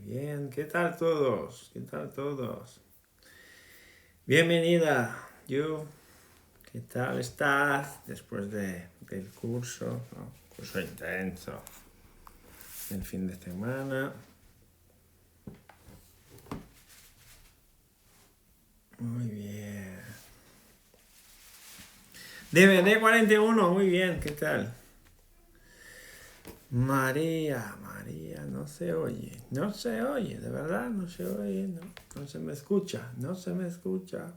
bien. ¿Qué tal todos? ¿Qué tal todos? Bienvenida, Yu. ¿Qué tal estás después del curso? ¿No? Curso intenso. El fin de semana. Muy bien. DVD 41, muy bien. ¿Qué tal? María, no se oye. No se oye, de verdad, no se oye. No se me escucha. No se me escucha.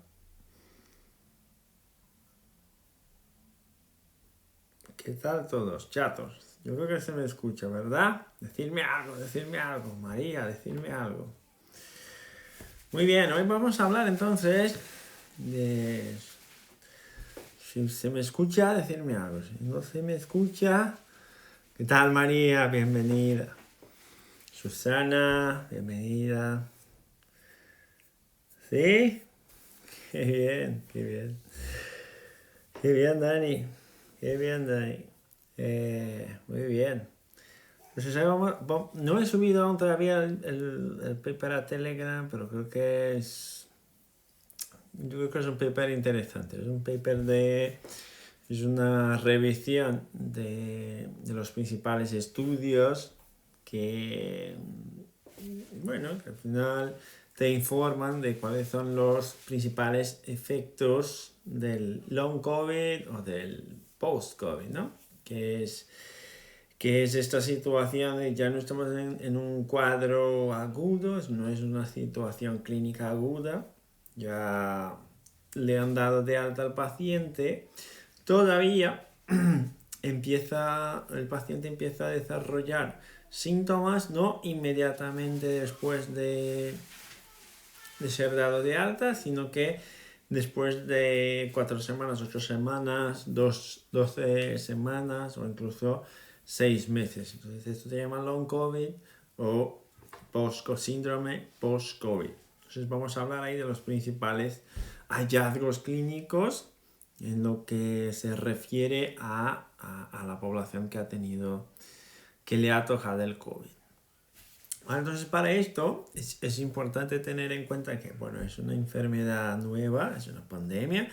¿Qué tal todos, chatos? Yo creo que se me escucha, ¿verdad? Decidme algo, María, decidme algo. Muy bien, hoy vamos a hablar entonces de... Si se me escucha, decidme algo. Si no se me escucha... ¿Qué tal, María? Bienvenida. Susana, bienvenida. ¿Sí? Qué bien, qué bien. Qué bien, Dani. Qué bien, Dani. Muy bien. Entonces, no he subido aún todavía el paper a Telegram, pero creo que yo creo que es un paper interesante. Es un paper es una revisión de los principales estudios que, bueno, que al final te informan de cuáles son los principales efectos del long COVID o del post COVID, ¿no? Que es esta situación de ya no estamos en un cuadro agudo, no es una situación clínica aguda, ya le han dado de alta al paciente, todavía el paciente empieza a desarrollar síntomas no inmediatamente después de ser dado de alta, sino que después de 4 semanas, 8 semanas, 12 semanas o incluso 6 meses. Entonces esto se llama long COVID o síndrome post-COVID. Entonces vamos a hablar ahí de los principales hallazgos clínicos en lo que se refiere a la población que le ha tocado el COVID. Entonces para esto es importante tener en cuenta que, bueno, es una enfermedad nueva, es una pandemia,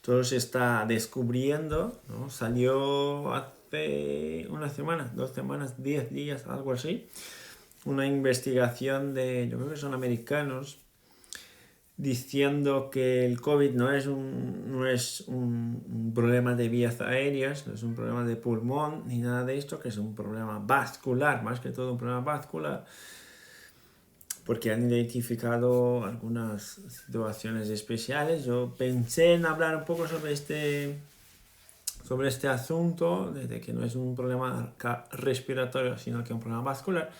todo se está descubriendo, ¿no? Salió hace una semana, 2 semanas, 10 días, algo así, una investigación yo creo que son americanos, diciendo que el COVID no es un problema de vías aéreas, no es un problema de pulmón ni nada de esto, que es un problema vascular, más que todo un problema vascular, porque han identificado algunas situaciones especiales. Yo pensé en hablar un poco sobre este asunto, desde que no es un problema respiratorio, sino que es un problema vascular,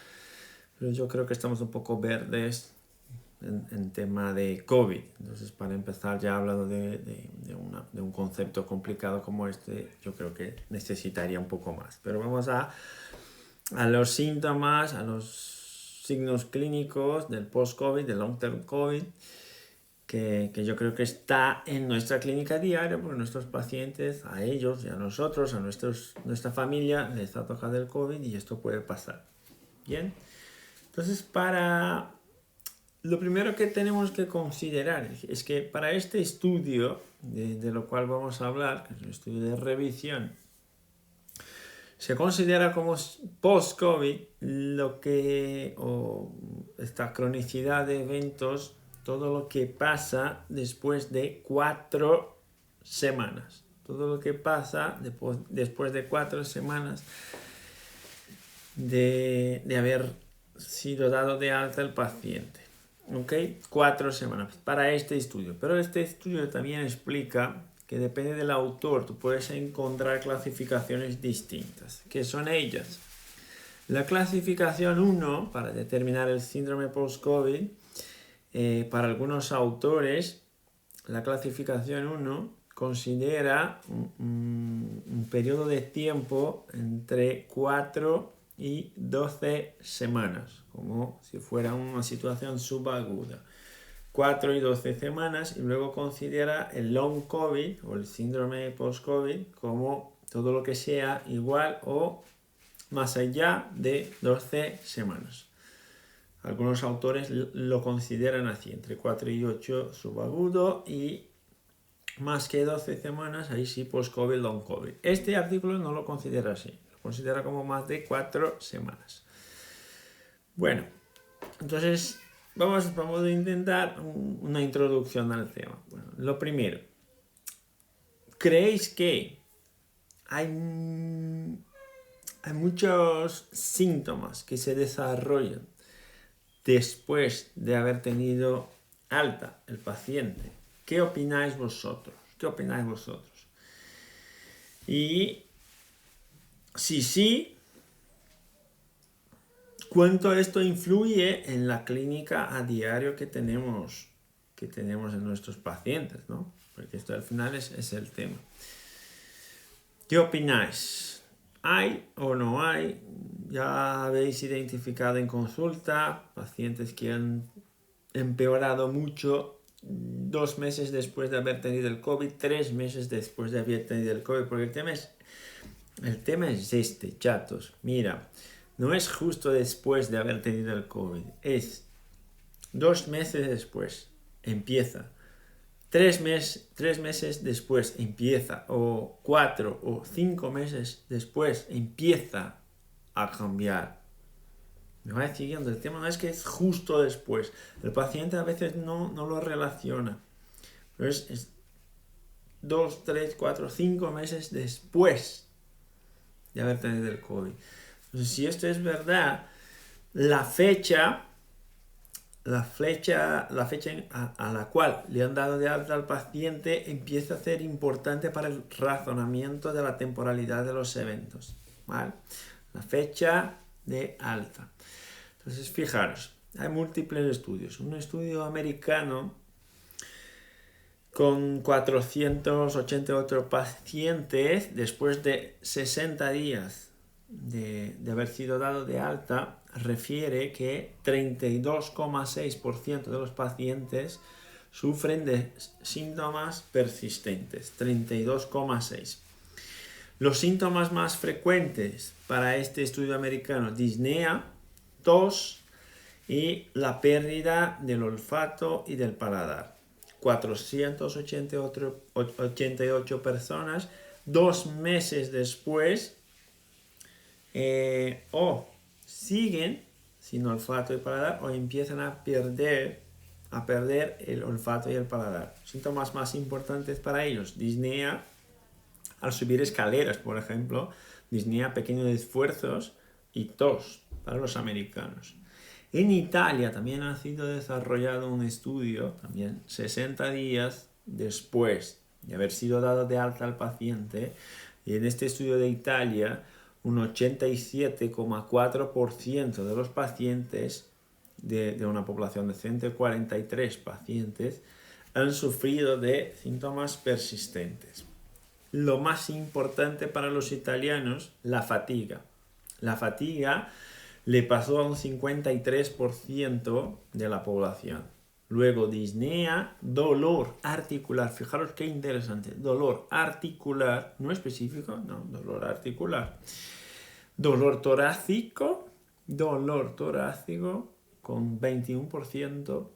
pero yo creo que estamos un poco verdes en tema de COVID. Entonces, para empezar ya hablando de un concepto complicado como este, yo creo que necesitaría un poco más. Pero vamos a los síntomas, a los signos clínicos del post-COVID, del long-term COVID, que yo creo que está en nuestra clínica diaria, porque nuestros pacientes, a ellos y a nosotros, a nuestra familia, les ha tocado el COVID y esto puede pasar. Bien, entonces lo primero que tenemos que considerar es que para este estudio, de lo cual vamos a hablar, que es un estudio de revisión, se considera como post-COVID esta cronicidad de eventos, todo lo que pasa después de 4 semanas. Todo lo que pasa después de 4 semanas de haber sido dado de alta el paciente. ¿Ok? 4 semanas para este estudio. Pero este estudio también explica que depende del autor, tú puedes encontrar clasificaciones distintas. ¿Qué son ellas? La clasificación 1, para determinar el síndrome post-COVID, para algunos autores, la clasificación 1 considera un periodo de tiempo entre 4 y 12 semanas, como si fuera una situación subaguda. 4 y 12 semanas, y luego considera el long COVID o el síndrome post-COVID como todo lo que sea igual o más allá de 12 semanas. Algunos autores lo consideran así, entre 4 y 8 subagudo y más que 12 semanas, ahí sí post-COVID, long COVID. Este artículo no lo considera así, lo considera como más de 4 semanas. Bueno, entonces vamos a intentar una introducción al tema. Bueno, lo primero, ¿creéis que hay muchos síntomas que se desarrollan después de haber tenido alta el paciente? ¿Qué opináis vosotros? Y si sí, ¿cuánto esto influye en la clínica a diario que tenemos en nuestros pacientes, ¿no? Porque esto al final es el tema. ¿Qué opináis? ¿Hay o no hay? ¿Ya habéis identificado en consulta pacientes que han empeorado mucho 2 meses después de haber tenido el COVID, 3 meses después de haber tenido el COVID? Porque el tema es este, chatos. Mira, no es justo después de haber tenido el COVID, es 2 meses después, empieza. 3 meses después empieza, o 4 o 5 meses después empieza a cambiar. Me va siguiendo, el tema no es que es justo después, el paciente a veces no lo relaciona, pero es 2, 3, 4, 5 meses después de haber tenido el COVID. Entonces, si esto es verdad, la fecha a la cual le han dado de alta al paciente empieza a ser importante para el razonamiento de la temporalidad de los eventos, ¿vale? La fecha de alta. Entonces, fijaros, hay múltiples estudios. Un estudio americano con 488 pacientes después de 60 días de haber sido dado de alta refiere que 32,6% de los pacientes sufren de síntomas persistentes. 32,6%. Los síntomas más frecuentes para este estudio americano: disnea, tos y la pérdida del olfato y del paladar. 488 personas 2 meses después o siguen sin olfato y paladar o empiezan a perder el olfato y el paladar. Síntomas más importantes para ellos: disnea al subir escaleras, por ejemplo, disnea, pequeños esfuerzos, y tos para los americanos. En Italia también ha sido desarrollado un estudio, también 60 días después de haber sido dado de alta al paciente, y en este estudio de Italia un 87,4% de los pacientes de una población de 143 pacientes han sufrido de síntomas persistentes. Lo más importante para los italianos, la fatiga. La fatiga le pasó a un 53% de la población. Luego disnea, dolor articular. Fijaros qué interesante. Dolor articular, no específico, no, dolor articular. Dolor torácico con 21%.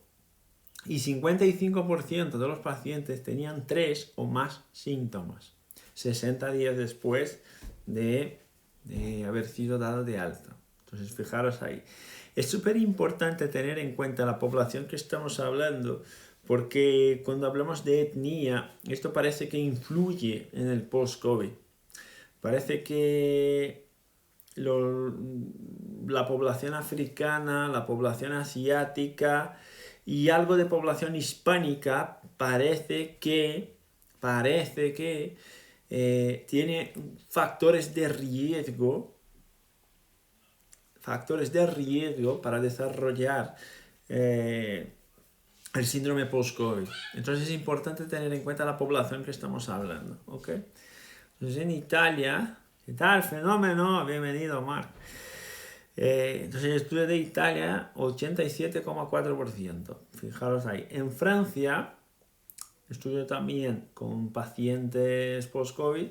Y 55% de los pacientes tenían 3 o más síntomas 60 días después de haber sido dado de alta. Entonces, fijaros ahí. Es súper importante tener en cuenta la población que estamos hablando, porque cuando hablamos de etnia, esto parece que influye en el post-COVID. Parece que la población africana, la población asiática y algo de población hispánica parece que tiene factores de riesgo para desarrollar el síndrome post-COVID. Entonces es importante tener en cuenta la población que estamos hablando, ¿ok? Entonces en Italia, ¿qué tal? Fenómeno, bienvenido, Marc. Entonces el estudio de Italia, 87,4%. Fijaros ahí. En Francia, estudio también con pacientes post-COVID,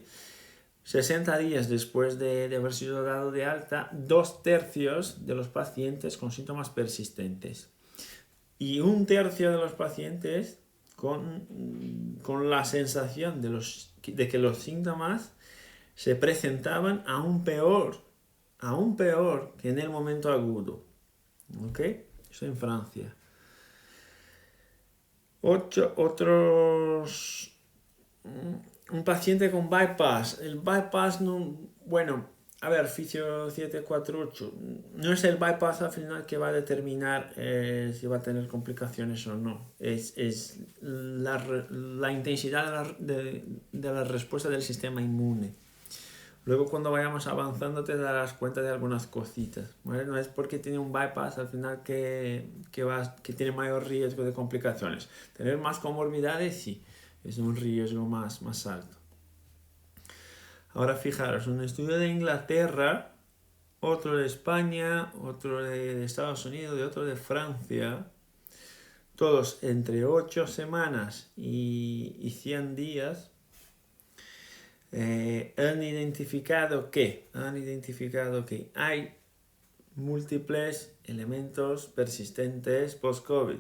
60 días después de haber sido dado de alta, 2/3 de los pacientes con síntomas persistentes y 1/3 de los pacientes con la sensación de que los síntomas se presentaban aún peor que en el momento agudo. ¿Ok? Eso en Francia. Un paciente con bypass. El bypass no... Bueno, a ver, Fisio 748. No es el bypass al final que va a determinar si va a tener complicaciones o no. Es la intensidad de la respuesta del sistema inmune. Luego cuando vayamos avanzando te darás cuenta de algunas cositas, ¿vale? No es porque tiene un bypass al final que tiene mayor riesgo de complicaciones. Tener más comorbilidades sí, es un riesgo más alto. Ahora fijaros, un estudio de Inglaterra, otro de España, otro de Estados Unidos y otro de Francia, todos entre 8 semanas y 100 días, han identificado que hay múltiples elementos persistentes post-COVID.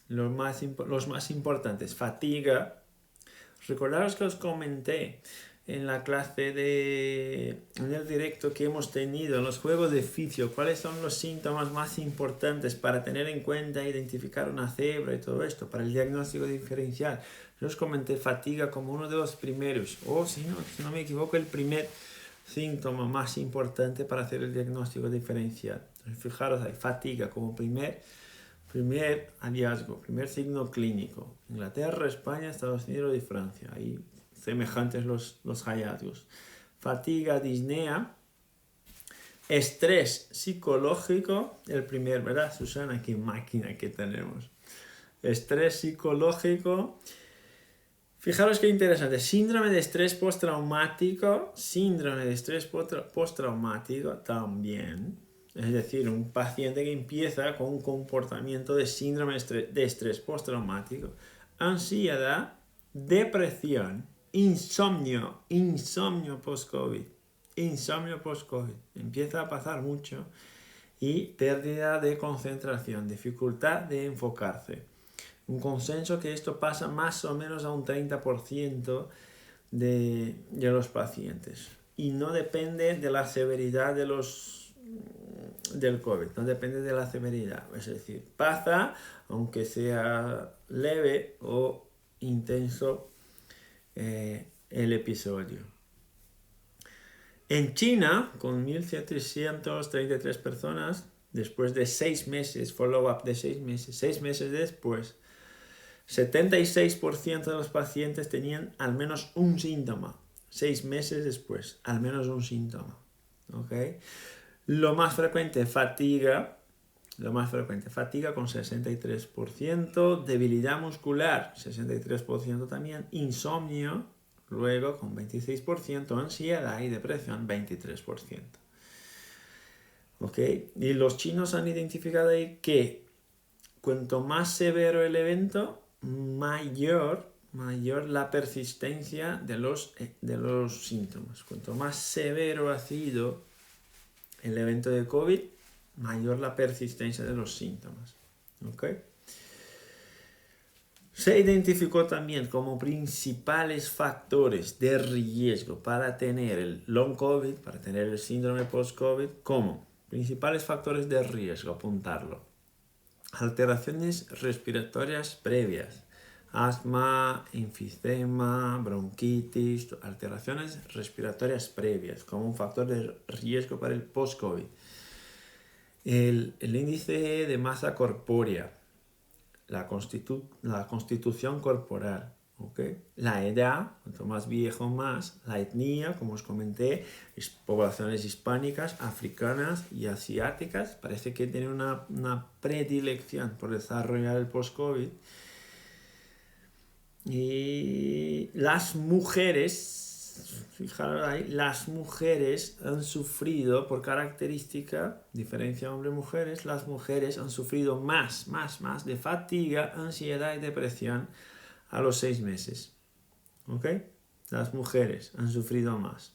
Los más importantes, fatiga. Recordaros que os comenté en la clase en el directo que hemos tenido en los juegos de Fisio, cuáles son los síntomas más importantes para tener en cuenta, identificar una cebra y todo esto, para el diagnóstico diferencial. Yo os comenté fatiga como uno de los primeros, o si no me equivoco, el primer síntoma más importante para hacer el diagnóstico diferencial. Entonces, fijaros ahí, fatiga como primer hallazgo, primer signo clínico. Inglaterra, España, Estados Unidos y Francia. Ahí semejantes los hallazgos. Fatiga, disnea, estrés psicológico, el primer, ¿verdad, Susana? Qué máquina que tenemos. Estrés psicológico. Fijaros qué interesante. Síndrome de estrés postraumático también. Es decir, un paciente que empieza con un comportamiento de síndrome de estrés postraumático. Ansiedad, depresión, insomnio post-COVID. Empieza a pasar mucho. Y pérdida de concentración, dificultad de enfocarse. Un consenso que esto pasa más o menos a un 30% de los pacientes. Y no depende de la severidad del COVID, no depende de la severidad. Es decir, pasa aunque sea leve o intenso el episodio. En China, con 1.733 personas, después de 6 meses, follow-up de 6 meses después, 76% de los pacientes tenían al menos un síntoma. 6 meses después, al menos un síntoma. ¿Okay? Lo más frecuente, fatiga con 63%, debilidad muscular, 63% también, insomnio, luego con 26%, ansiedad y depresión, 23%. ¿Okay? Y los chinos han identificado ahí que cuanto más severo el evento, mayor la persistencia de los síntomas. Cuanto más severo ha sido el evento de COVID, mayor la persistencia de los síntomas. ¿Okay? Se identificó también como principales factores de riesgo para tener el long COVID, para tener el síndrome post-COVID, como principales factores de riesgo, apuntarlo. Alteraciones respiratorias previas, asma, enfisema, bronquitis, alteraciones respiratorias previas como un factor de riesgo para el post-COVID. El índice de masa corpórea, la constitución corporal, ¿okay? La edad, cuanto más viejo más, la etnia, como os comenté, poblaciones hispánicas, africanas y asiáticas, parece que tienen una predilección por desarrollar el post-COVID. Y las mujeres, fijaros ahí, las mujeres han sufrido, por característica, diferencia hombre-mujeres, las mujeres han sufrido más de fatiga, ansiedad y depresión a los 6 meses. ¿Ok? Las mujeres han sufrido más.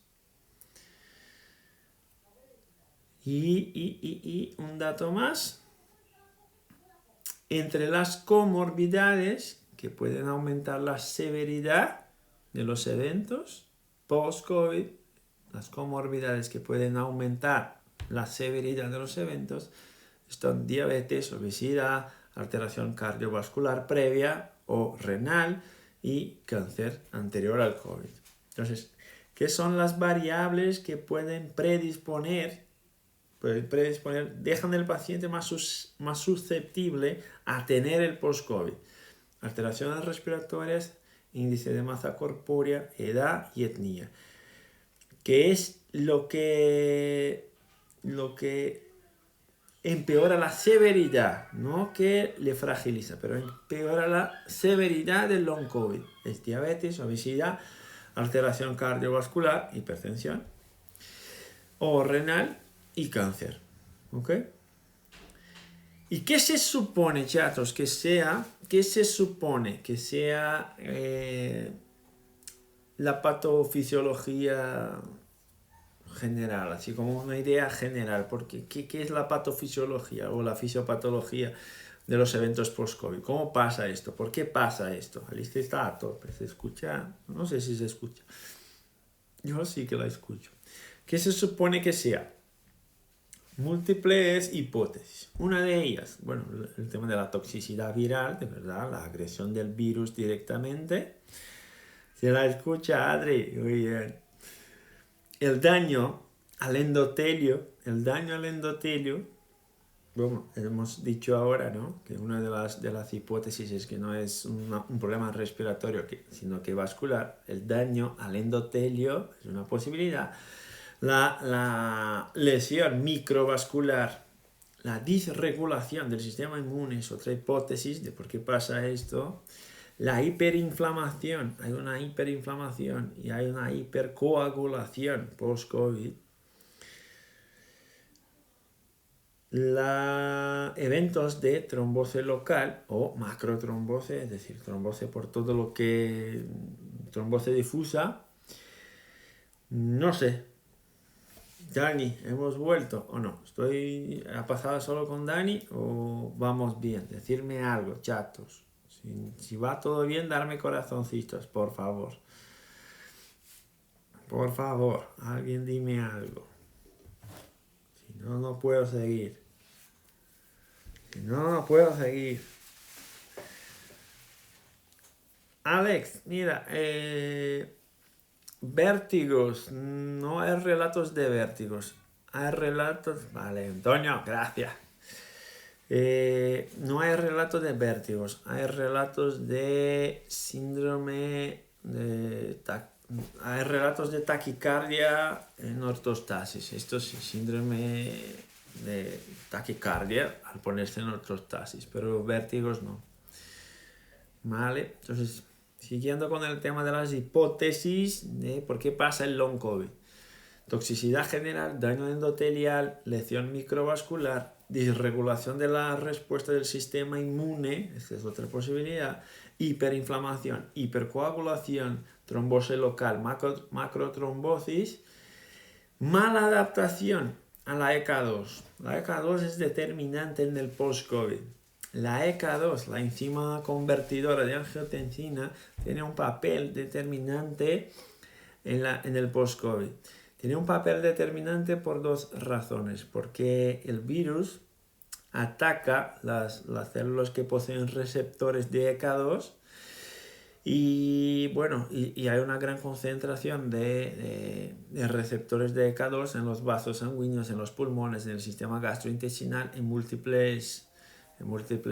Y un dato más, entre las comorbidades que pueden aumentar la severidad de los eventos post-COVID, las comorbidades que pueden aumentar la severidad de los eventos están diabetes, obesidad, alteración cardiovascular previa o renal y cáncer anterior al COVID. Entonces, ¿qué son las variables que pueden predisponer, dejan al paciente más susceptible a tener el post-COVID? Alteraciones respiratorias, índice de masa corpórea, edad y etnia. ¿Qué es lo que empeora la severidad? No que le fragiliza, pero empeora la severidad del long COVID. Es diabetes, obesidad, alteración cardiovascular, hipertensión, o renal y cáncer. ¿Ok? ¿Y qué se supone, chatos, que sea la patofisiología general, así como una idea general? Porque ¿qué es la patofisiología o la fisiopatología de los eventos post-COVID? ¿Cómo pasa esto? ¿Por qué pasa esto? Alicia está a tope, ¿se escucha? No sé si se escucha. Yo sí que la escucho. ¿Qué se supone que sea? Múltiples hipótesis. Una de ellas, bueno, el tema de la toxicidad viral, de verdad, la agresión del virus directamente. Se la escucha, Adri. Muy bien. El daño al endotelio, bueno, hemos dicho ahora, ¿no? Que una de las hipótesis es que no es un problema respiratorio, sino que vascular. El daño al endotelio es una posibilidad. La lesión microvascular, la disregulación del sistema inmune es otra hipótesis de por qué pasa esto. La hiperinflamación, hay una hiperinflamación y hay una hipercoagulación post-COVID. Eventos de trombose local o macrotrombose, es decir, trombose por todo lo que... trombose difusa. No sé. Dani, ¿hemos vuelto o no? ¿Ha pasado solo con Dani o vamos bien? Decirme algo, chatos. Si va todo bien, darme corazoncitos, por favor. Por favor, alguien dime algo. Si no, no puedo seguir. Alex, mira, vértigos, no hay relatos de vértigos. Hay relatos... Vale, Antonio, gracias. No hay relatos de vértigos, hay relatos de síndrome hay relatos de taquicardia en ortostasis. Esto sí, síndrome de taquicardia al ponerse en ortostasis, pero vértigos no. Vale, entonces, siguiendo con el tema de las hipótesis de por qué pasa el long COVID. Toxicidad general, daño endotelial, lesión microvascular, disregulación de la respuesta del sistema inmune, esta es otra posibilidad, hiperinflamación, hipercoagulación, trombose local, macrotrombosis, mala adaptación a la ECA2. La ECA2 es determinante en el post-COVID. La ECA2, la enzima convertidora de angiotensina, tiene un papel determinante en el post-COVID. Tiene un papel determinante por dos razones. Porque el virus ataca las células que poseen receptores de ECA2 y bueno, y hay una gran concentración de receptores de ECA2 en los vasos sanguíneos, en los pulmones, en el sistema gastrointestinal, en múltiples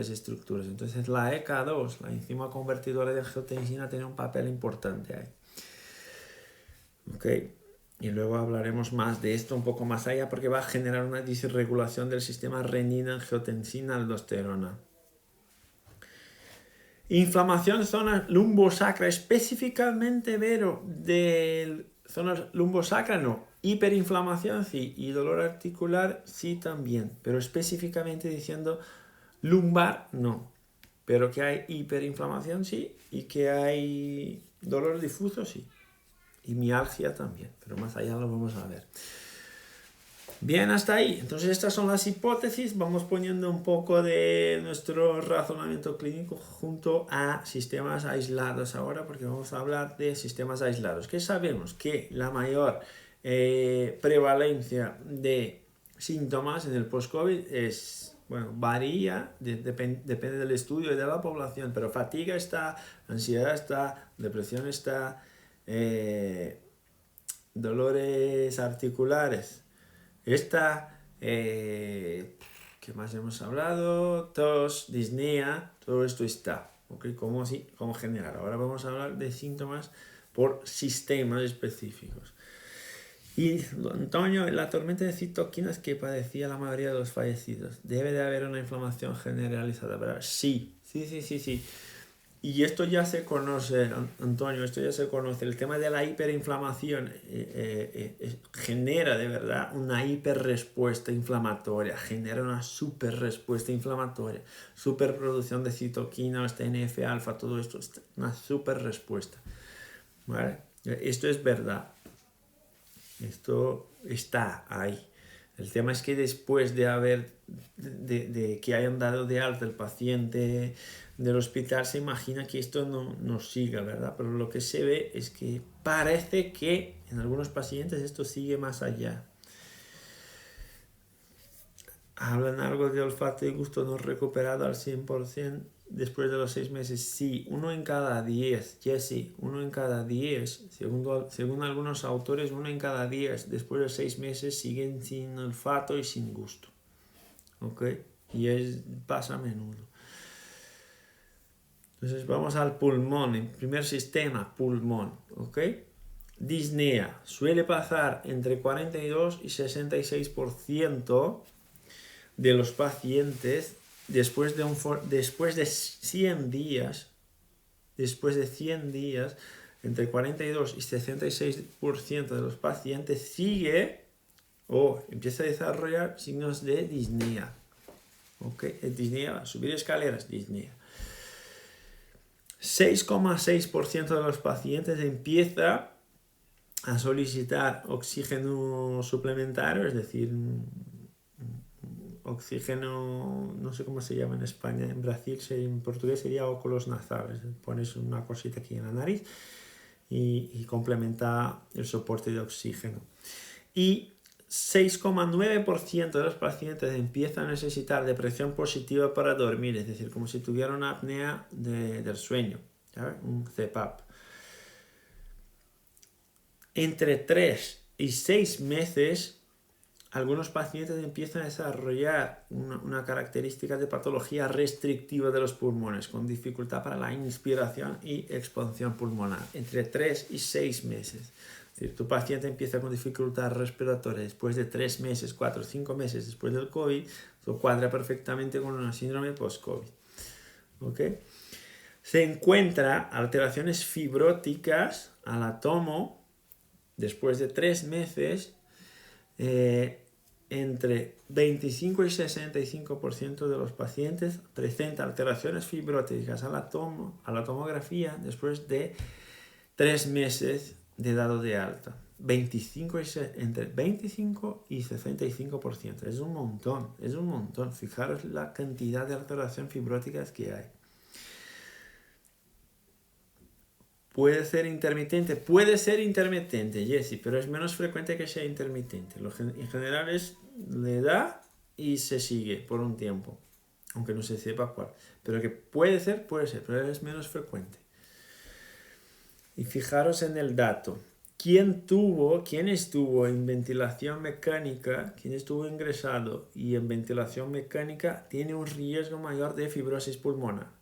estructuras. Entonces la ECA2, la enzima convertidora de angiotensina, tiene un papel importante ahí. ¿Ok? Y luego hablaremos más de esto un poco más allá porque va a generar una disregulación del sistema renina-angiotensina-aldosterona. Inflamación zona lumbosacra, específicamente Vero, de zona lumbosacra no. Hiperinflamación sí, y dolor articular sí también, pero específicamente diciendo lumbar no. Pero que hay hiperinflamación sí y que hay dolor difuso sí. Y mialgia también, pero más allá lo vamos a ver. Bien, hasta ahí. Entonces estas son las hipótesis. Vamos poniendo un poco de nuestro razonamiento clínico junto a sistemas aislados ahora, porque vamos a hablar de sistemas aislados. ¿Qué sabemos? Que la mayor prevalencia de síntomas en el post-COVID es, bueno, varía, depende del estudio y de la población, pero fatiga está, ansiedad está, depresión está, dolores articulares. ¿Qué más hemos hablado? Tos, disnea, todo esto está, ¿ok? ¿Cómo generar? Ahora vamos a hablar de síntomas por sistemas específicos. Y, Antonio, la tormenta de citoquinas que padecía la mayoría de los fallecidos, ¿debe de haber una inflamación generalizada, verdad? Sí. Y esto ya se conoce, Antonio, esto ya se conoce. El tema de la hiperinflamación genera de verdad una hiperrespuesta inflamatoria, genera una superrespuesta inflamatoria, superproducción de citoquinas, TNF-alfa, todo esto, una superrespuesta. ¿Vale? Esto es verdad. Esto está ahí. El tema es que después de que hayan dado de alta el paciente del hospital, se imagina que esto no siga, ¿verdad? Pero lo que se ve es que parece que en algunos pacientes esto sigue más allá. Hablan algo de olfato y gusto no recuperado al 100% después de los 6 meses. Sí, 1 en cada 10, Jesse, 1 en cada 10. Según algunos autores, 1 en cada 10 después de 6 meses siguen sin olfato y sin gusto. ¿Ok? Y pasa a menudo. Entonces vamos al pulmón. El primer sistema, pulmón. ¿Ok? Disnea. Suele pasar entre 42 y 66% de los pacientes después de 100 días, entre 42 y 66% de los pacientes empieza a desarrollar signos de disnea. ¿Ok? Disnea, subir escaleras, disnea. 6,6% de los pacientes empieza a solicitar oxígeno suplementario, es decir, oxígeno, no sé cómo se llama en España, en Brasil, en portugués sería óculos nasales. Pones una cosita aquí en la nariz y complementa el soporte de oxígeno. Y 6,9% de los pacientes empiezan a necesitar depresión positiva para dormir, es decir, como si tuvieran una apnea del sueño, ¿sabes? Un CPAP. Entre 3 y 6 meses, algunos pacientes empiezan a desarrollar una característica de patología restrictiva de los pulmones, con dificultad para la inspiración y expansión pulmonar, entre 3 y 6 meses. Es decir, tu paciente empieza con dificultad respiratoria después de 3 meses, 4 o 5 meses después del COVID, eso cuadra perfectamente con una síndrome post-COVID. ¿Ok? Se encuentra alteraciones fibróticas a la tomo después de 3 meses, entre 25 y 65% de los pacientes presenta alteraciones fibróticas a la tomografía después de 3 meses de dado de alta. Entre 25 y 65%. Es un montón. Fijaros la cantidad de alteraciones fibróticas que hay. Puede ser intermitente, Jesse, pero es menos frecuente que sea intermitente. En general le da y se sigue por un tiempo, aunque no se sepa cuál. Pero que puede ser, pero es menos frecuente. Y fijaros en el dato. ¿Quién estuvo en ventilación mecánica, quién estuvo ingresado y en ventilación mecánica tiene un riesgo mayor de fibrosis pulmonar?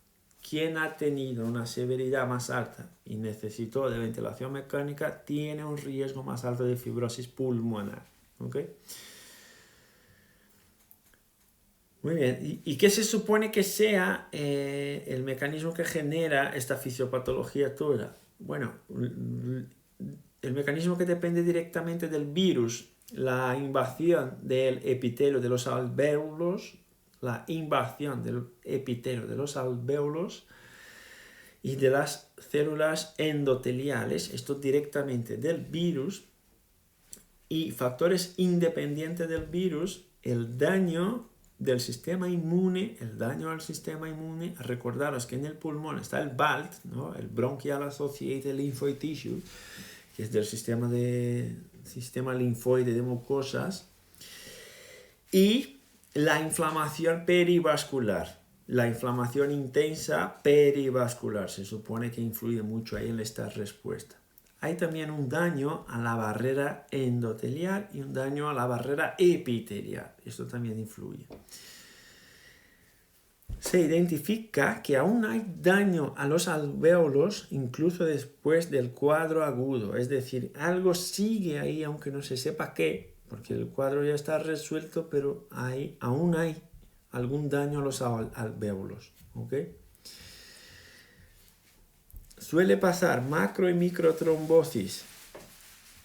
¿Quién ha tenido una severidad más alta y necesitó de ventilación mecánica tiene un riesgo más alto de fibrosis pulmonar? ¿Ok? Muy bien. ¿Y qué se supone que sea el mecanismo que genera esta fisiopatología toda? Bueno, el mecanismo que depende directamente del virus, la invasión del epitelio de los alvéolos, y de las células endoteliales, esto directamente del virus, y factores independientes del virus, el daño del sistema inmune, el daño al sistema inmune. Recordaros que en el pulmón está el BALT, ¿no? El Bronchial Associated Lymphoid Tissue, que es del sistema linfoide de mucosas, y la inflamación perivascular, la inflamación intensa perivascular, se supone que influye mucho ahí en esta respuesta. Hay también un daño a la barrera endotelial y un daño a la barrera epitelial. Esto también influye. Se identifica que aún hay daño a los alvéolos incluso después del cuadro agudo. Es decir, algo sigue ahí aunque no se sepa qué, porque el cuadro ya está resuelto, pero aún hay algún daño a los alvéolos. ¿Okay? Suele pasar macro y microtrombosis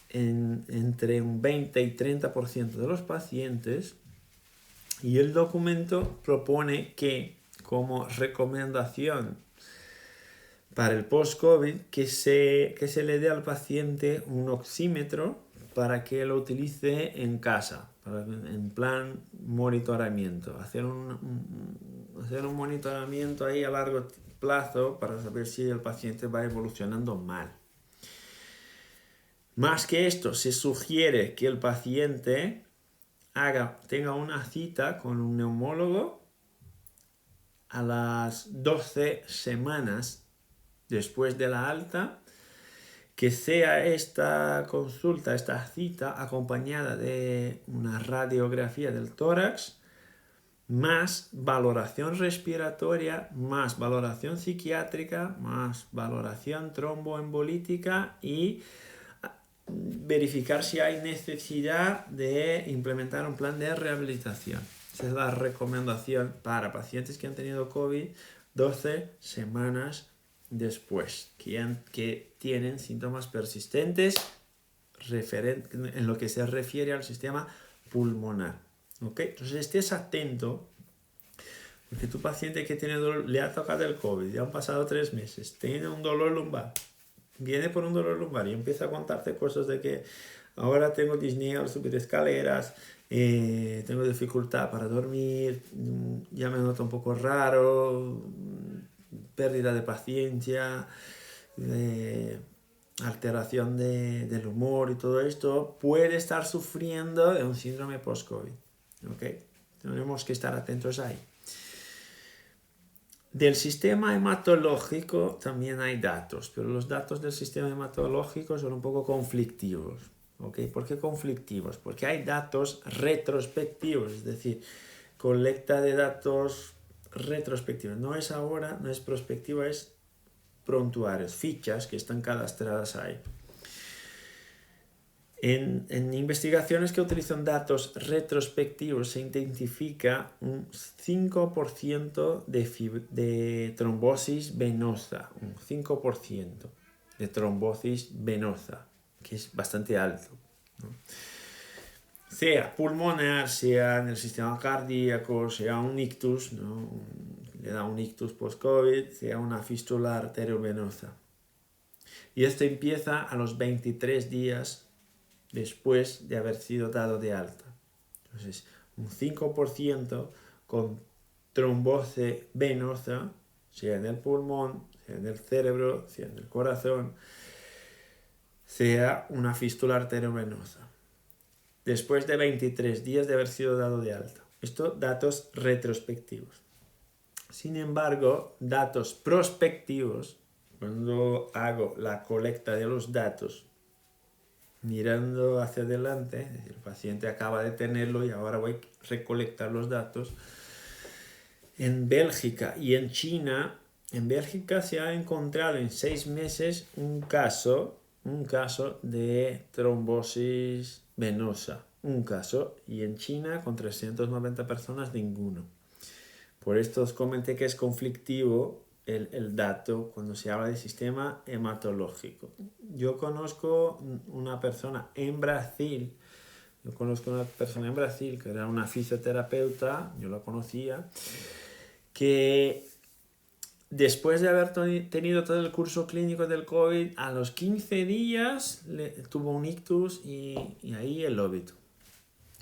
entre un 20 y 30% de los pacientes, y el documento propone que, como recomendación para el post-COVID, que se le dé al paciente un oxímetro para que lo utilice en casa, en plan monitoramiento, hacer un monitoramiento ahí a largo plazo para saber si el paciente va evolucionando mal. Más que esto, se sugiere que el paciente tenga una cita con un neumólogo a las 12 semanas después de la alta, que sea esta consulta, esta cita, acompañada de una radiografía del tórax, más valoración respiratoria, más valoración psiquiátrica, más valoración tromboembolítica y verificar si hay necesidad de implementar un plan de rehabilitación. Esa es la recomendación para pacientes que han tenido COVID 12 semanas después, que tienen síntomas persistentes en lo que se refiere al sistema pulmonar. ¿Okay? Entonces estés atento, porque tu paciente que tiene dolor, le ha tocado el COVID, ya han pasado 3 meses, tiene un dolor lumbar, viene por un dolor lumbar y empieza a contarte cosas de que ahora tengo disnea al subir escaleras, tengo dificultad para dormir, ya me noto un poco raro, pérdida de paciencia, alteración del humor y todo esto, puede estar sufriendo de un síndrome post-COVID. ¿Okay? Tenemos que estar atentos ahí. Del sistema hematológico también hay datos, pero los datos del sistema hematológico son un poco conflictivos. ¿Okay? ¿Por qué conflictivos? Porque hay datos retrospectivos, es decir, colecta de datos retrospectivos. No es ahora, no es prospectiva, es prontuarios, fichas que están cadastradas ahí. En investigaciones que utilizan datos retrospectivos se identifica un 5% de trombosis venosa, un 5% de trombosis venosa, que es bastante alto, ¿no? Sea pulmonar, sea en el sistema cardíaco, sea un ictus, ¿no? Le da un ictus post-COVID, sea una fístula arteriovenosa. Y esto empieza a los 23 días después de haber sido dado de alta. Entonces, un 5% con trombosis venosa, sea en el pulmón, sea en el cerebro, sea en el corazón, sea una fístula arteriovenosa. Después de 23 días de haber sido dado de alta. Esto, datos retrospectivos. Sin embargo, datos prospectivos, cuando hago la colecta de los datos, mirando hacia adelante, es decir, el paciente acaba de tenerlo y ahora voy a recolectar los datos. En Bélgica y en China, en Bélgica se ha encontrado en 6 meses un caso de trombosis venosa, un caso, y en China con 390 personas ninguno. Por esto os comenté que es conflictivo el dato cuando se habla de sistema hematológico. Yo conozco una persona en Brasil, que era una fisioterapeuta, yo la conocía, que después de haber tenido todo el curso clínico del COVID, a los 15 días tuvo un ictus y ahí el óbito.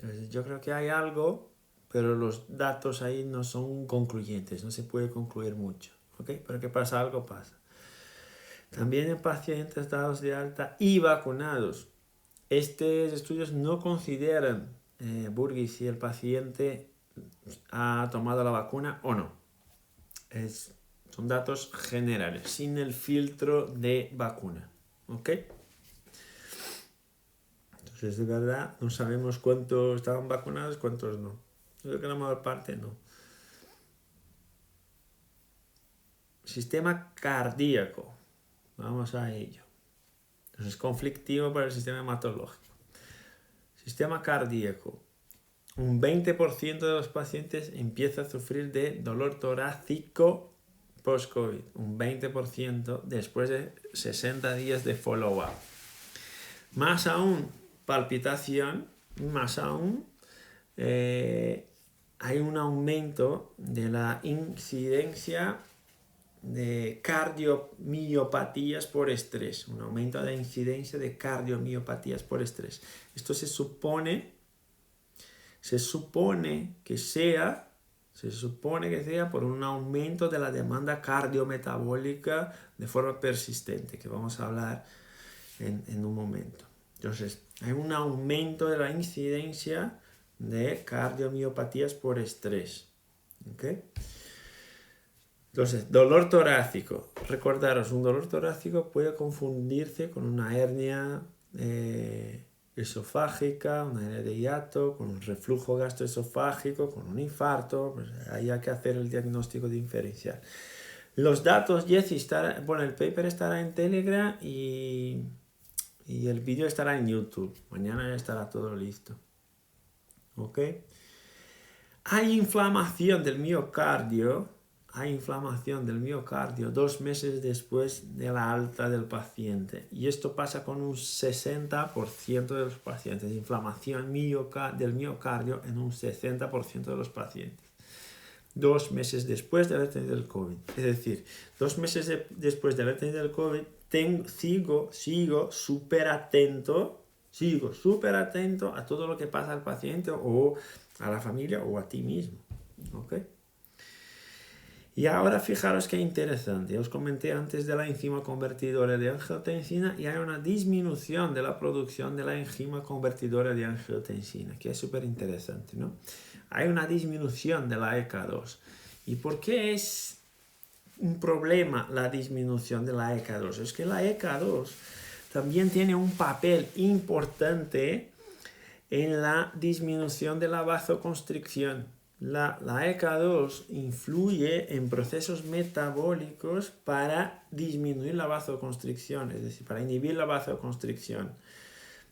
Entonces yo creo que hay algo, pero los datos ahí no son concluyentes, no se puede concluir mucho. ¿Ok? Pero que pasa algo, pasa. También en pacientes dados de alta y vacunados. Estos estudios no consideran, Burgis, si el paciente ha tomado la vacuna o no. Son datos generales, sin el filtro de vacuna. ¿Ok? Entonces, de verdad, no sabemos cuántos estaban vacunados, cuántos no. Yo creo que la mayor parte no. Sistema cardíaco. Vamos a ello. Entonces, es conflictivo para el sistema hematológico. Sistema cardíaco. Un 20% de los pacientes empieza a sufrir de dolor torácico post-COVID. Un 20% después de 60 días de follow-up. Más aún, palpitación, más aún, hay un aumento de la incidencia de cardiomiopatías por estrés, un aumento de la incidencia de cardiomiopatías por estrés. Esto se supone que sea por un aumento de la demanda cardiometabólica de forma persistente, que vamos a hablar en un momento. Entonces, hay un aumento de la incidencia de cardiomiopatías por estrés. ¿Okay? Entonces, dolor torácico. Recordaros, un dolor torácico puede confundirse con una hernia esofágica, una hernia de hiato, con un reflujo gastroesofágico, con un infarto. Pues ahí hay que hacer el diagnóstico diferencial. Los datos, Jessy, el paper estará en Telegram y el vídeo estará en YouTube. Mañana ya estará todo listo. ¿Ok? Hay inflamación del miocardio 2 meses después de la alta del paciente. Y esto pasa con un 60% de los pacientes. Inflamación del miocardio en un 60% de los pacientes. 2 meses después de haber tenido el COVID. Es decir, 2 meses después de haber tenido el COVID, sigo súper atento a todo lo que pasa al paciente o a la familia o a ti mismo. ¿Ok? Y ahora fijaros qué interesante. Os comenté antes de la enzima convertidora de angiotensina y hay una disminución de la producción de la enzima convertidora de angiotensina, que es súper interesante, ¿no? Hay una disminución de la ECA2. ¿Y por qué es un problema la disminución de la ECA2? Es que la ECA2 también tiene un papel importante en la disminución de la vasoconstricción. La ECA2 influye en procesos metabólicos para disminuir la vasoconstricción, es decir, para inhibir la vasoconstricción,